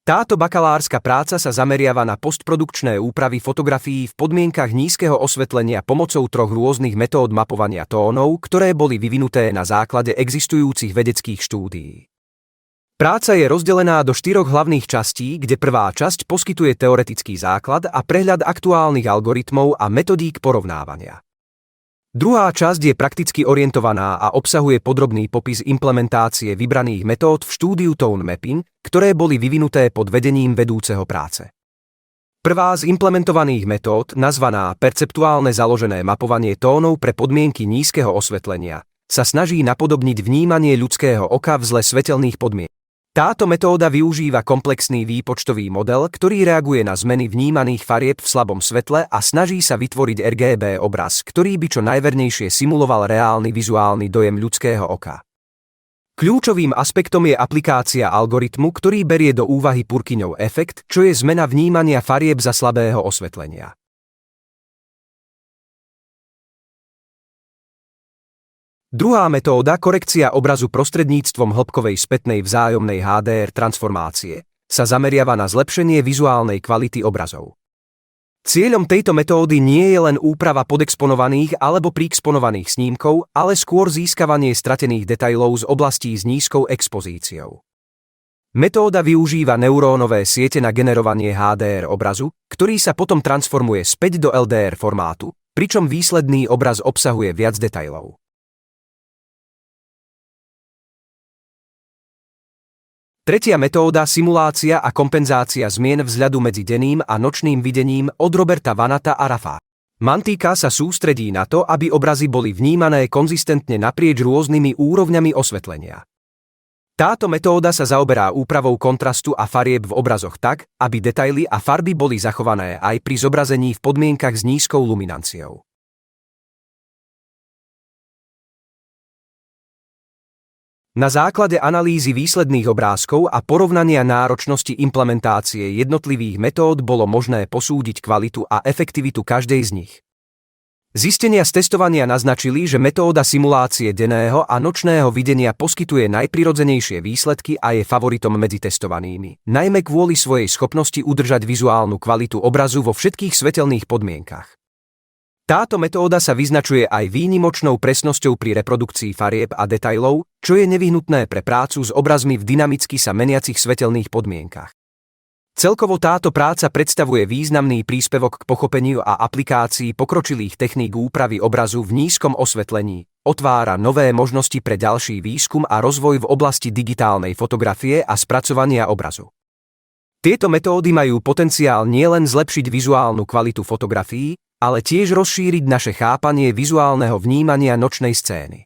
Táto bakalárska práca sa zameriava na postprodukčné úpravy fotografií v podmienkach nízkeho osvetlenia pomocou troch rôznych metód mapovania tónov, ktoré boli vyvinuté na základe existujúcich vedeckých štúdií. Práca je rozdelená do 4 hlavných častí, kde prvá časť poskytuje teoretický základ a prehľad aktuálnych algoritmov a metodík porovnávania. Druhá časť je prakticky orientovaná a obsahuje podrobný popis implementácie vybraných metód v štúdiu Tone Mapping, ktoré boli vyvinuté pod vedením vedúceho práce. Prvá z implementovaných metód, nazvaná perceptuálne založené mapovanie tónov pre podmienky nízkeho osvetlenia, sa snaží napodobniť vnímanie ľudského oka v zle svetelných podmienkach. Táto metóda využíva komplexný výpočtový model, ktorý reaguje na zmeny vnímaných farieb v slabom svetle a snaží sa vytvoriť RGB obraz, ktorý by čo najvernejšie simuloval reálny vizuálny dojem ľudského oka. Kľúčovým aspektom je aplikácia algoritmu, ktorý berie do úvahy Purkinov efekt, čo je zmena vnímania farieb za slabého osvetlenia. Druhá metóda, korekcia obrazu prostredníctvom hĺbkovej spätnej vzájomnej HDR transformácie, sa zameriava na zlepšenie vizuálnej kvality obrazov. Cieľom tejto metódy nie je len úprava podexponovaných alebo preexponovaných snímkov, ale skôr získavanie stratených detailov z oblastí s nízkou expozíciou. Metóda využíva neurónové siete na generovanie HDR obrazu, ktorý sa potom transformuje späť do LDR formátu, pričom výsledný obraz obsahuje viac detailov. Tretia metóda, simulácia a kompenzácia zmien vzhľadu medzi denným a nočným videním od Roberta Vanata a Rafa Mantika sa sústredí na to, aby obrazy boli vnímané konzistentne naprieč rôznymi úrovňami osvetlenia. Táto metóda sa zaoberá úpravou kontrastu a farieb v obrazoch tak, aby detaily a farby boli zachované aj pri zobrazení v podmienkach s nízkou luminanciou. Na základe analýzy výsledných obrázkov a porovnania náročnosti implementácie jednotlivých metód bolo možné posúdiť kvalitu a efektivitu každej z nich. Zistenia z testovania naznačili, že metóda simulácie denného a nočného videnia poskytuje najprirodzenejšie výsledky a je favoritom medzi testovanými, najmä kvôli svojej schopnosti udržať vizuálnu kvalitu obrazu vo všetkých svetelných podmienkach. Táto metóda sa vyznačuje aj výnimočnou presnosťou pri reprodukcii farieb a detailov, čo je nevyhnutné pre prácu s obrazmi v dynamicky sa meniacich svetelných podmienkach. Celkovo táto práca predstavuje významný príspevok k pochopeniu a aplikácii pokročilých techník úpravy obrazu v nízkom osvetlení, otvára nové možnosti pre ďalší výskum a rozvoj v oblasti digitálnej fotografie a spracovania obrazu. Tieto metódy majú potenciál nielen zlepšiť vizuálnu kvalitu fotografií, ale tiež rozšíriť naše chápanie vizuálneho vnímania nočnej scény.